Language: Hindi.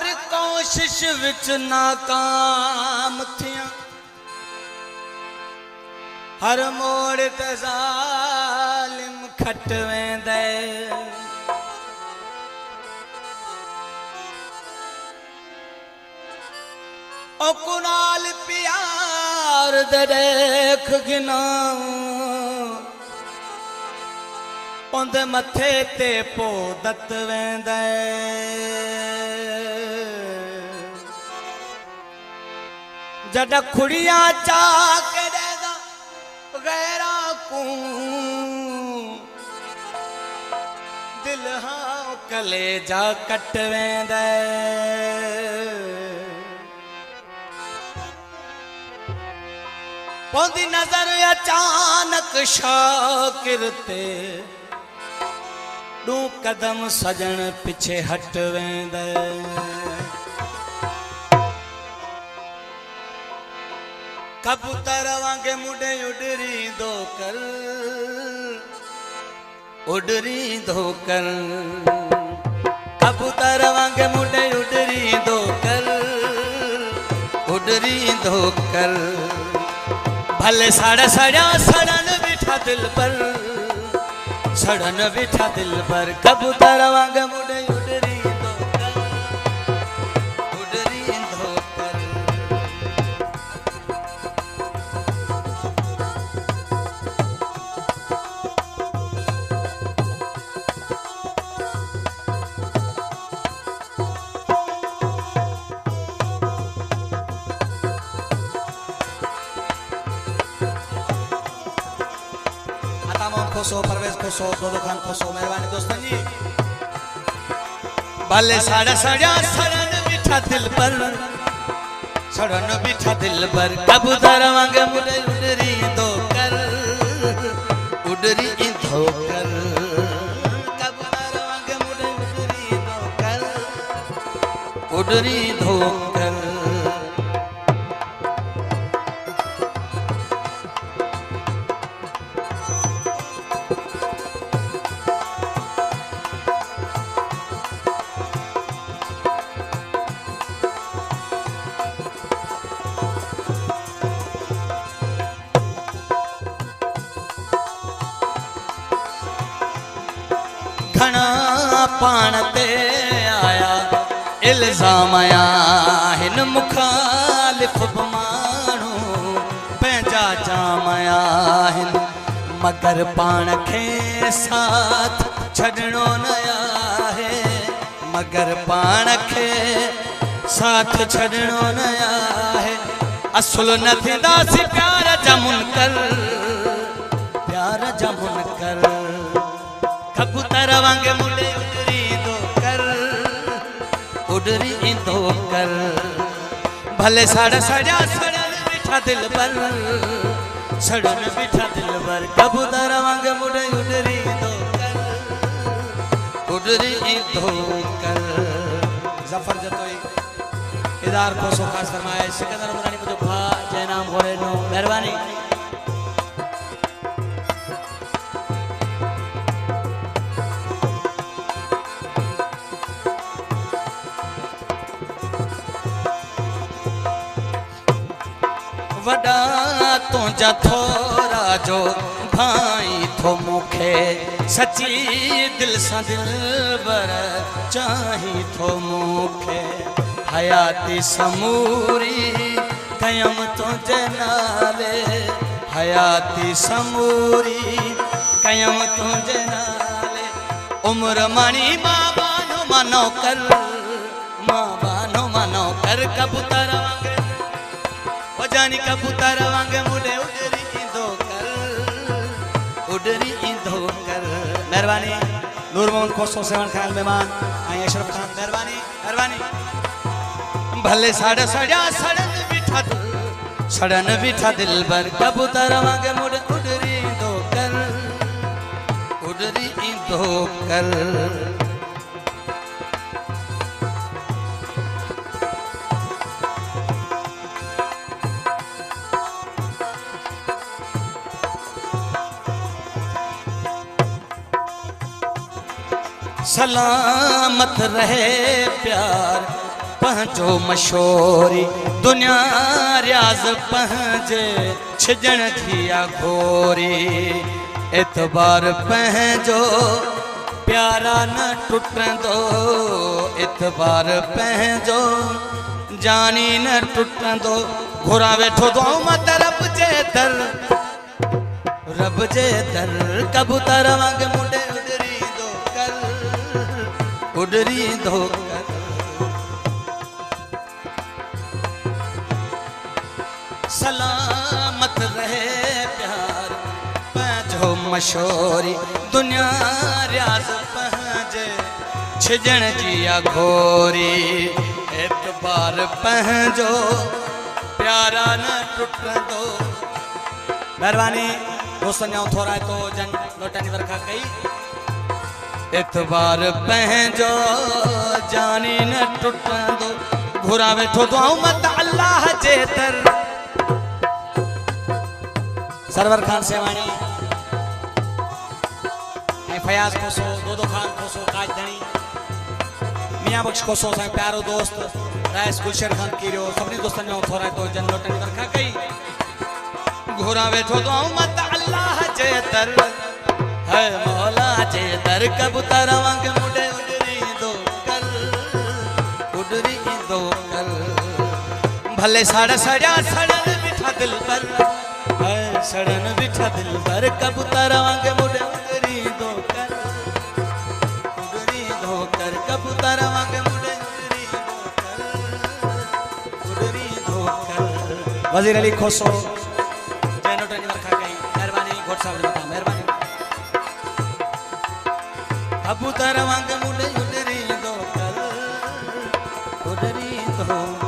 हर कोशिश विच नाकाम थिया हर मोड़ ते ज़ालिम खट वेंदे ओ कुनाल प्यार दे देख गिना उंदे मथे ते पो दत वेंदे जड़ा खुड़िया चा के देदा गैरा को दिल हाँ कलेजा कट वेंदे पौंदी नजर अचानक शाकिर ते दू कदम सजन पिछे हट वेंदे कबूतर वांगे मुडे उडरी दो कर कबूतर वांगे मुडे उडरी दो कर भले साड़ा सड़ा सड़न बिठा दिल पर कबूतर वांगे मुडे उडरी दो कर खोसो परवेज खोसो दोदो खान खोसो मेहरबानी दोस्तन जी भले साड़ा सड़ा सड़न बिठा दिल पर कबूतर वांगे मुडे उडरी दो कर कबूतर वांगे मुडे उडरी दो कर घना पान ते आया इल्जाम आया हिन मुखालिफ बमानू पंहिंजा जाम आया हिन मगर पान खे साथ छॾणो न आहे असुल न थींदासीं प्यार जा मुनकर कबूतर वांगे मुडे उडरी दो कर भले साड़ा सड़ा सड़न बिठा दिल पर कबूतर वांगे मुडे उडरी दो कर जफर जतोई इदार को सो खास फरमाए सिकंदर मुरानी मुझे भा जयनाम होरे नो मेहरबानी वडा तुझा थोरा जो भाई थो मुखे सची दिल सा दिलबर चाही थो मुखे हयाती समूरी कयम तुझे नाले उम्र मानी मां बानो मानो कर कबूतर वांगे जानी कबूतर वांगे मुडे उडरी दो कर मेहरबानी नूर मोहन खोसो सेवन खान मेहमान आई अशरफ खान मेहरबानी भले साड़ा सड़ा सड़न बिठा दिल पर कबूतर वांगे मुडे उडरी दो कर सलामत रहे प्यार पंहिंजो मशोरी दुनिया रियाज़ पंहिंजे छिजण थिया घोरी एतबार पंहिंजो प्यारा न टुटंदो एतबार पंहिंजो जानी न टुटंदो घुरा वेठो दुआऊं मत रब जे दर कबूतर वांग मुंडे उडरी दो कर सलामत रहे प्यार पंहिंजो मशोरी दुनिया रियाज़ पंहिंजे छिजण जी घोरी एतबार पंहिंजो प्यारा न टुटंदो महिरबानी दोस्तनि जा थोरा तो जन लोटनी वर्खा कई एतबार पंहिंजो जानी न टुटंदो घुरा वेठो दुआऊं मत अल्लाह जे दर सरवर खान सेवाणी फयाज खोसो दोदो खान खोसो काज धणी मियां बख्श खोसो सा प्यारो दोस्त राइस गुलशन खान कीरो सभी दोस्तनि जो थोरा तो जन लोटनी वर्खा कई घुरा वेठो दुआऊं मत अल्लाह जे दर है मौला जे दर कबूतर वांग मुंडे उडरी दो कर भले साड़ सड़ा सड़न बिठा दिल पर है सड़न बिठा दिल पर कबूतर वांग मुंडे उडरी दो कर कबूतर वांग मुंडे उडरी दो कर वजीर अली खोसो जैनो टनी वर्खा गई मेहरबानी घोट साहब ने मेहरबानी कबूतर वांग मुंडे उडरी दो कर उडरी दो